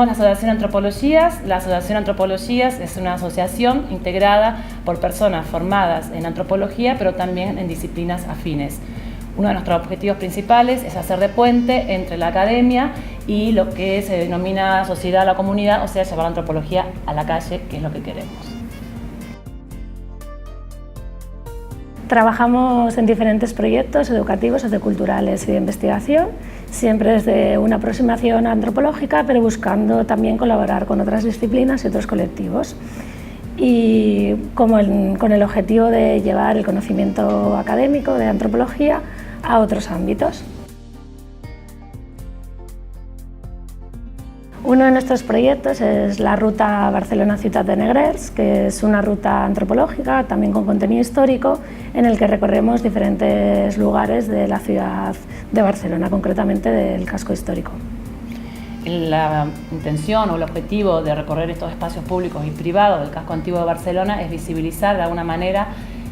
Somos la Asociación Antropologías. La Asociación Antropologías es una asociación integrada por personas formadas en antropología, pero también en disciplinas afines. Uno de nuestros objetivos principales es hacer de puente entre la academia y lo que se denomina sociedad a la comunidad, o sea, llevar la antropología a la calle, que es lo que queremos. Trabajamos en diferentes proyectos educativos, socioculturales y de investigación, siempre desde una aproximación antropológica, pero buscando también colaborar con otras disciplinas y otros colectivos. Y con el objetivo de llevar el conocimiento académico de antropología a otros ámbitos. Uno de nuestros proyectos es la ruta Barcelona-Ciutat de Negrers, que es una ruta antropológica, también con contenido histórico, en el que recorremos diferentes lugares de la ciudad de Barcelona, concretamente del casco histórico. La intención o el objetivo de recorrer estos espacios públicos y privados del casco antiguo de Barcelona es visibilizar de alguna manera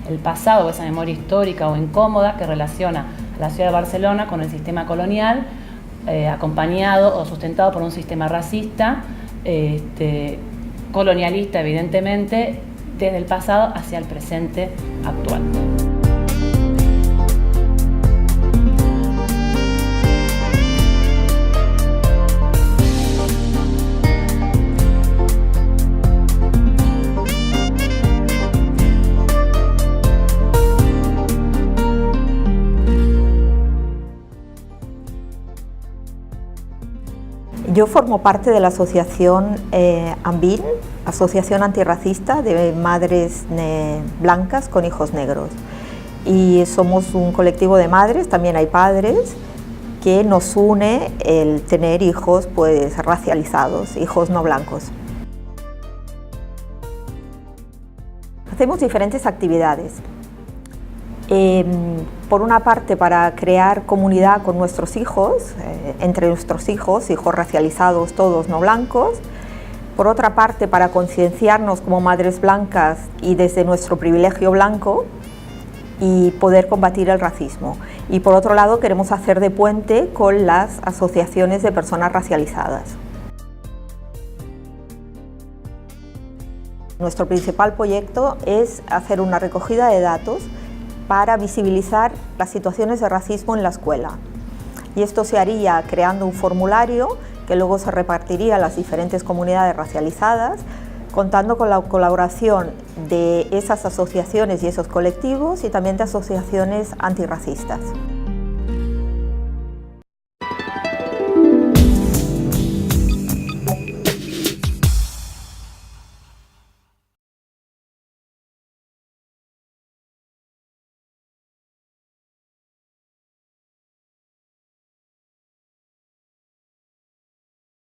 el pasado, esa memoria histórica o incómoda que relaciona a la ciudad de Barcelona con el sistema colonial, acompañado o sustentado por un sistema racista, colonialista evidentemente, desde el pasado hacia el presente actual. Yo formo parte de la asociación AMBIN, Asociación Antirracista de Madres Blancas con Hijos Negros. Y somos un colectivo de madres, también hay padres, que nos une el tener hijos pues, racializados, hijos no blancos. Hacemos diferentes actividades. Por una parte, para crear comunidad con nuestros hijos, entre nuestros hijos racializados, todos no blancos. Por otra parte, para concienciarnos como madres blancas y desde nuestro privilegio blanco y poder combatir el racismo. Y por otro lado, queremos hacer de puente con las asociaciones de personas racializadas. Nuestro principal proyecto es hacer una recogida de datos para visibilizar las situaciones de racismo en la escuela. Y esto se haría creando un formulario que luego se repartiría a las diferentes comunidades racializadas, contando con la colaboración de esas asociaciones y esos colectivos y también de asociaciones antirracistas.